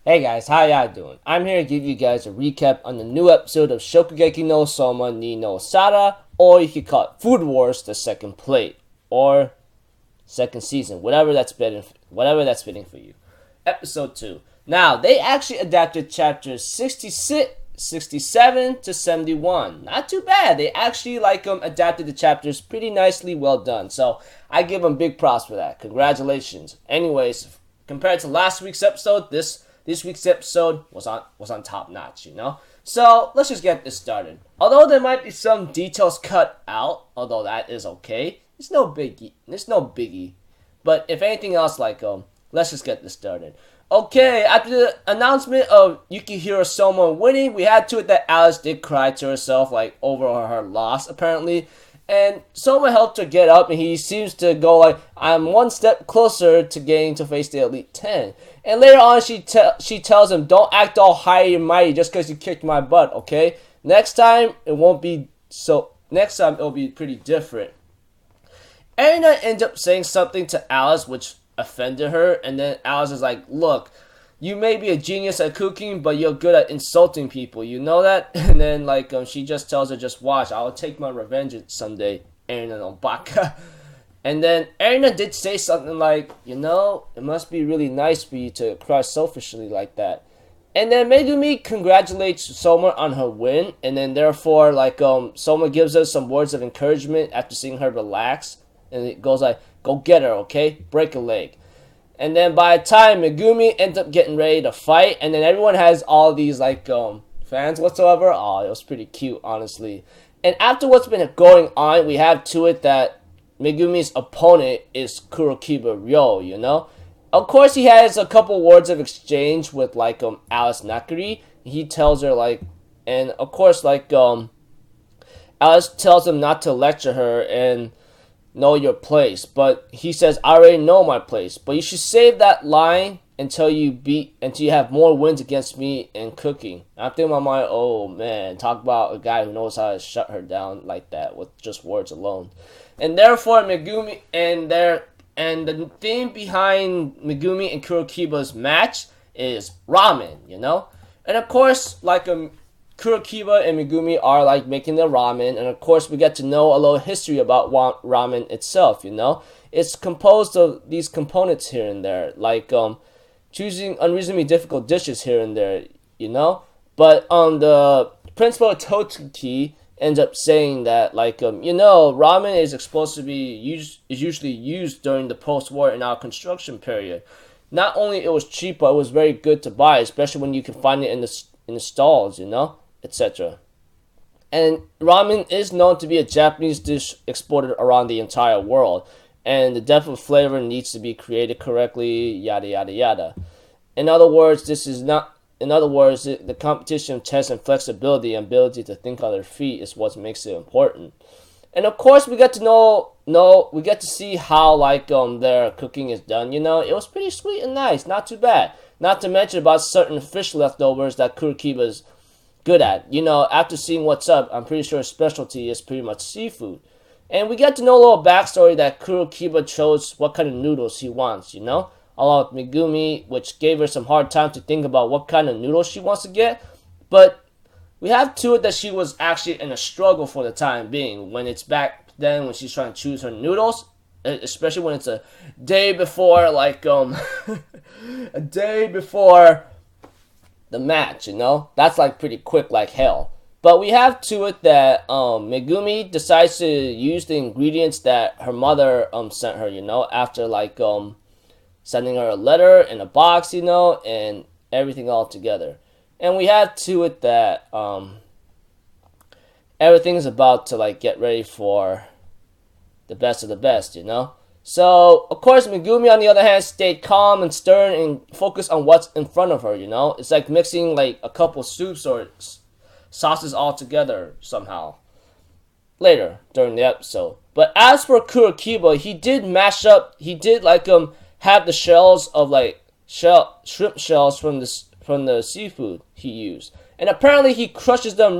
Hey guys, how y'all doing? I'm here to give you guys a recap on the new episode of Shokugeki no Souma no Sara, or you could call it Food Wars: The Second Plate, or second season, whatever that's fitting for you. Episode 2. Now, they actually adapted chapters 66, 67 to 71. Not too bad. They actually adapted the chapters pretty nicely, well done. So, I give them big props for that. Congratulations. Anyways, compared to last week's episode, this week's episode was on top notch, you know? So, let's just get this started. Although there might be some details cut out, although that is okay, it's no biggie. But if anything else, let's just get this started. Okay, after the announcement of Yukihiro Souma winning, we had to it that Alice did cry to herself, over her loss, apparently. And Souma helped her get up, and he seems to go I'm one step closer to getting to face the Elite 10. And later on, she tells him, don't act all high and mighty just because you kicked my butt, okay? Next time, it'll be pretty different. Erina ends up saying something to Alice which offended her, and then Alice is like, look, you may be a genius at cooking, but you're good at insulting people, you know that? And then she just tells her, just watch, I'll take my revenge someday, Erina no Baka. And then Erina did say something like, it must be really nice for you to cry selfishly like that. And then Megumi congratulates Souma on her win, and then therefore Souma gives her some words of encouragement after seeing her relax. And it goes go get her, okay? Break a leg. And then by the time Megumi ends up getting ready to fight, and then everyone has all these fans whatsoever. Oh, it was pretty cute, honestly. And after what's been going on, we have to it that Megumi's opponent is Kurokiba Ryo, you know? Of course, he has a couple words of exchange with Alice Nakiri. He tells her and of course Alice tells him not to lecture her and know your place, but he says, I already know my place, but you should save that line until you have more wins against me in cooking. I'm thinking in my mind, oh man, talk about a guy who knows how to shut her down like that with just words alone. And therefore Megumi and the theme behind Megumi and Kurokiba's match is ramen, you know? And of course, Kurokiba and Megumi are making their ramen, and of course we get to know a little history about ramen itself, you know? It's composed of these components here and there, choosing unreasonably difficult dishes here and there, you know? But the principal of Totsuki ends up saying that ramen is supposed to be usually used during the post-war in our construction period. Not only it was cheap, but it was very good to buy, especially when you can find it in the stalls, you know, etc. And ramen is known to be a Japanese dish exported around the entire world, and the depth of flavor needs to be created correctly, yada yada yada. In other words, the competition of chess and flexibility and ability to think on their feet is what makes it important. And of course, we get to see how their cooking is done. You know, it was pretty sweet and nice, not too bad. Not to mention about certain fish leftovers that Kurokiba's good at. You know, after seeing what's up, I'm pretty sure his specialty is pretty much seafood. And we get to know a little backstory that Kurokiba chose what kind of noodles he wants, you know? Along with Megumi, which gave her some hard time to think about what kind of noodles she wants to get. But we have to it that she was actually in a struggle for the time being. When it's back then, when she's trying to choose her noodles, especially when it's a day before, a day before the match, you know? That's pretty quick like hell. But we have to it that Megumi decides to use the ingredients that her mother sent her, you know, after sending her a letter in a box, you know, and everything all together. And we have to it that everything's about to get ready for the best of the best, you know. So of course Megumi on the other hand stayed calm and stern and focused on what's in front of her, you know. It's like mixing a couple soups or sauces all together somehow later during the episode. But as for Kurokiba, he did have the shells of shrimp shells from the seafood he used, and apparently he crushes them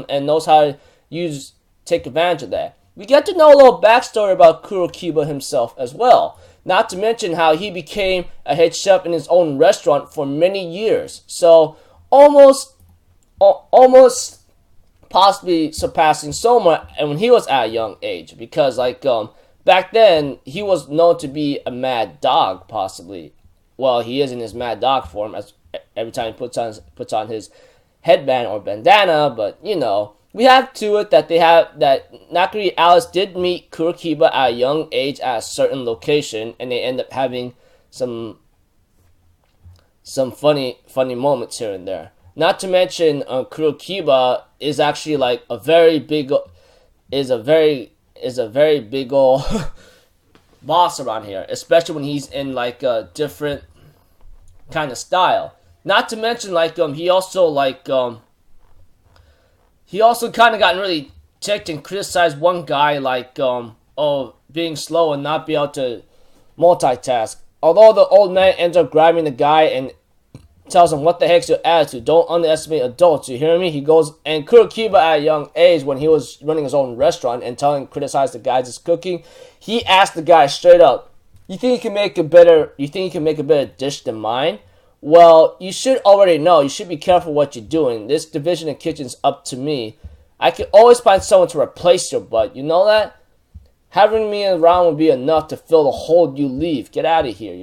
and knows how to take advantage of that. We get to know a little backstory about Kurokiba himself as well. Not to mention how he became a head chef in his own restaurant for many years. So almost possibly surpassing Souma, and when he was at a young age, because back then he was known to be a mad dog, possibly. Well, he is in his mad dog form as every time he puts on his headband or bandana, but we have to it that Nakiri Alice did meet Kurokiba at a young age at a certain location, and they end up having some funny moments here and there. Not to mention, Kurokiba is actually like a very big old boss around here, especially when he's in like a different kind of style. Not to mention, he also kind of gotten really ticked and criticized one guy being slow and not be able to multitask. Although the old man ends up grabbing the guy and tells him, "What the heck's your attitude? Don't underestimate adults." You hear me? He goes, and Kurokiba at a young age, when he was running his own restaurant and criticized the guys that's cooking, he asked the guy straight up, "You think you can make a better dish than mine? Well, you should already know. You should be careful what you're doing. This division of kitchen's up to me. I can always find someone to replace your butt. You know that? Having me around would be enough to fill the hole you leave. Get out of here,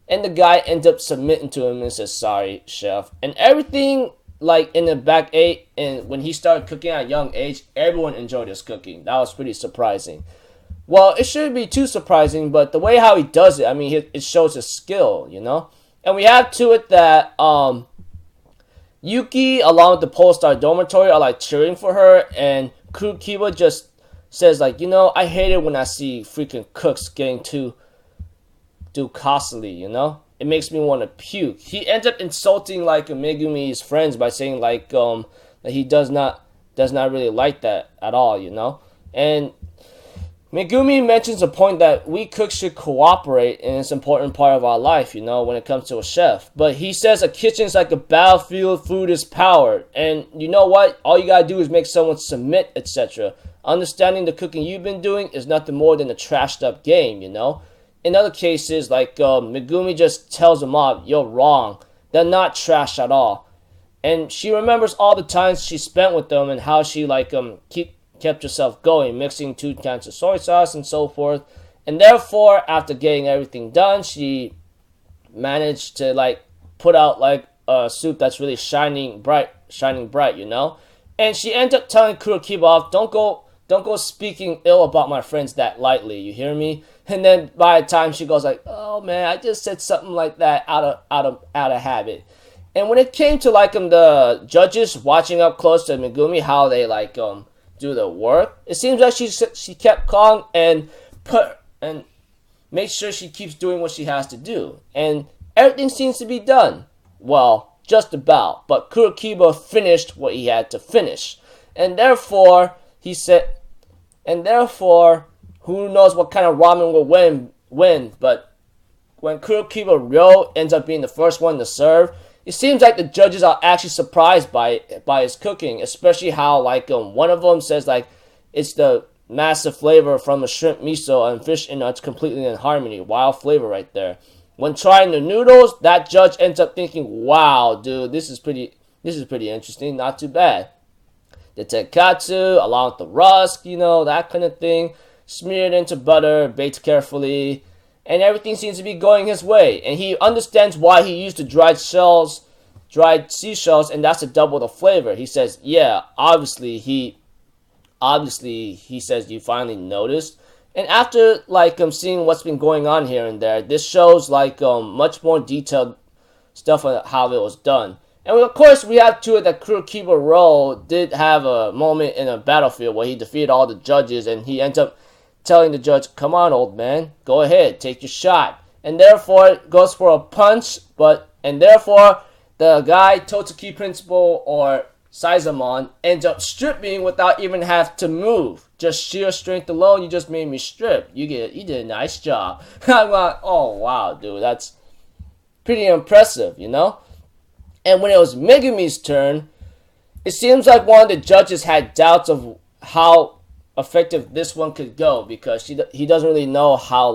And the guy ends up submitting to him and says, "Sorry, chef." And everything, in the back eight, and when he started cooking at a young age, everyone enjoyed his cooking. That was pretty surprising. Well, it shouldn't be too surprising, but the way how he does it, it shows his skill, And we have to it that Yuki, along with the Polestar dormitory, are cheering for her, and Kurokiba just says I hate it when I see freaking cooks getting too costly, It makes me want to puke. He ends up insulting Megumi's friends by saying that he does not really like that at all, And Megumi mentions a point that we cooks should cooperate, and it's an important part of our life, when it comes to a chef. But he says a kitchen's like a battlefield, food is power. And you know what? All you gotta do is make someone submit, etc. Understanding the cooking you've been doing is nothing more than a trashed up game, In other cases, Megumi just tells him off, "You're wrong. They're not trash at all." And she remembers all the times she spent with them and how she kept herself going, mixing 2 cans of soy sauce and so forth. And therefore, after getting everything done, she managed to put out a soup that's really shining bright, And she ends up telling Kurokiba off, "Don't go speaking ill about my friends that lightly, you hear me?" And then by the time she goes "Oh man, I just said something like that out of habit." And when it came to the judges watching up close to Megumi, how they do the work, it seems like she kept calm and make sure she keeps doing what she has to do, and everything seems to be done. Well, just about, but Kurokiba finished what he had to finish, and therefore he said. And therefore, who knows what kind of ramen will win, but when Kurokiba Ryo ends up being the first one to serve, it seems like the judges are actually surprised by his cooking, especially how one of them says it's the massive flavor from the shrimp miso and fish nuts completely in harmony. Wild flavor right there. When trying the noodles, that judge ends up thinking, "Wow, dude, this is pretty interesting, not too bad." The tenkatsu, along with the rusk, that kind of thing, smeared into butter, baked carefully, and everything seems to be going his way. And he understands why he used the dried seashells, and that's to double the flavor. He says, "Yeah, obviously he says you finally noticed." And after seeing what's been going on here and there, this shows much more detailed stuff on how it was done. And of course, we have to it that Kurokiba Ryo did have a moment in a battlefield where he defeated all the judges, and he ends up telling the judge, "Come on, old man, go ahead, take your shot." And therefore, goes for a punch, and therefore, the guy, Totsuki Principal or Saizamon, ends up stripping without even have to move. Just sheer strength alone, you just made me strip. You did a nice job. I'm like, oh wow, dude, that's pretty impressive, And when it was Megumi's turn, it seems like one of the judges had doubts of how effective this one could go, because he doesn't really know how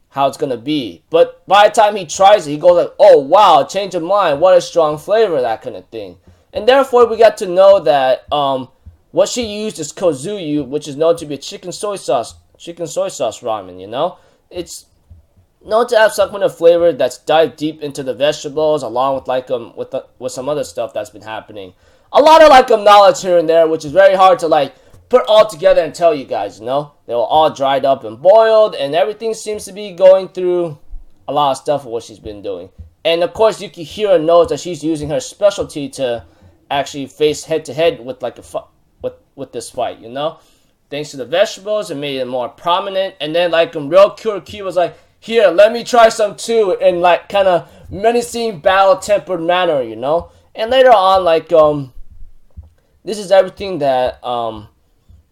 how it's gonna be. But by the time he tries it, he goes like, oh wow, change of mind, what a strong flavor, that kind of thing. And therefore we got to know that what she used is kozuyu, which is known to be a chicken soy sauce ramen, you know? It's known to have some kind of flavor that's dived deep into the vegetables, along with like with some other stuff that's been happening. A lot of like knowledge here and there, which is very hard to like put all together and tell you guys, you know? They were all dried up and boiled, and everything seems to be going through a lot of stuff of what she's been doing. And of course, Yukihira knows that she's using her specialty to actually face head to head with like with this fight, you know? Thanks to the vegetables, it made it more prominent. And then like real Kurokiba was like, here, let me try some too, in like kind of menacing, battle-tempered manner, you know? And later on, like this is everything that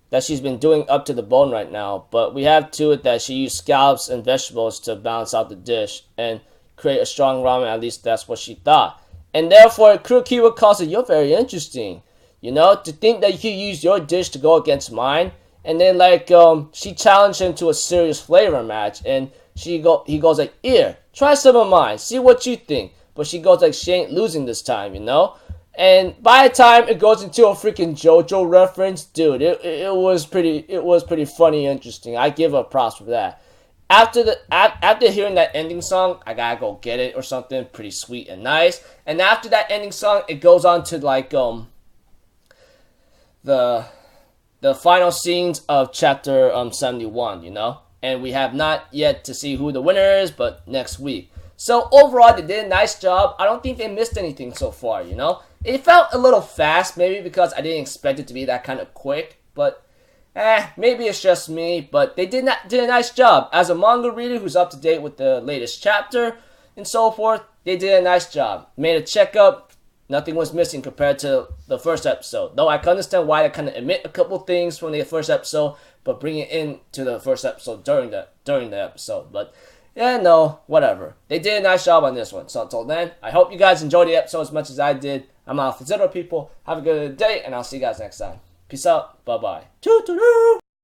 that she's been doing up to the bone right now. But we have to it that she used scallops and vegetables to balance out the dish and create a strong ramen. At least that's what she thought. And therefore, Kurokiba calls it, you're very interesting. You know, to think that you could use your dish to go against mine. And then like she challenged him to a serious flavor match, and he goes like, here, try some of mine, see what you think. But she goes like, she ain't losing this time, you know. And by the time it goes into a freaking JoJo reference, dude, it was pretty funny, interesting. I give her props for that. After hearing that ending song, I gotta go get it or something pretty sweet and nice. And after that ending song, it goes on to like the final scenes of chapter 71, you know? And we have not yet to see who the winner is, but next week. So overall, they did a nice job. I don't think they missed anything so far, you know? It felt a little fast, maybe because I didn't expect it to be that kind of quick, but maybe it's just me. But they did a nice job. As a manga reader who's up to date with the latest chapter and so forth, they did a nice job. Made a checkup. Nothing was missing compared to the first episode. Though I can understand why they kind of omit a couple things from the first episode, but bring it into the first episode during the episode. But yeah, no, whatever. They did a nice job on this one. So until then, I hope you guys enjoyed the episode as much as I did. I'm out for Zero, people. Have a good day, and I'll see you guys next time. Peace out. Bye-bye.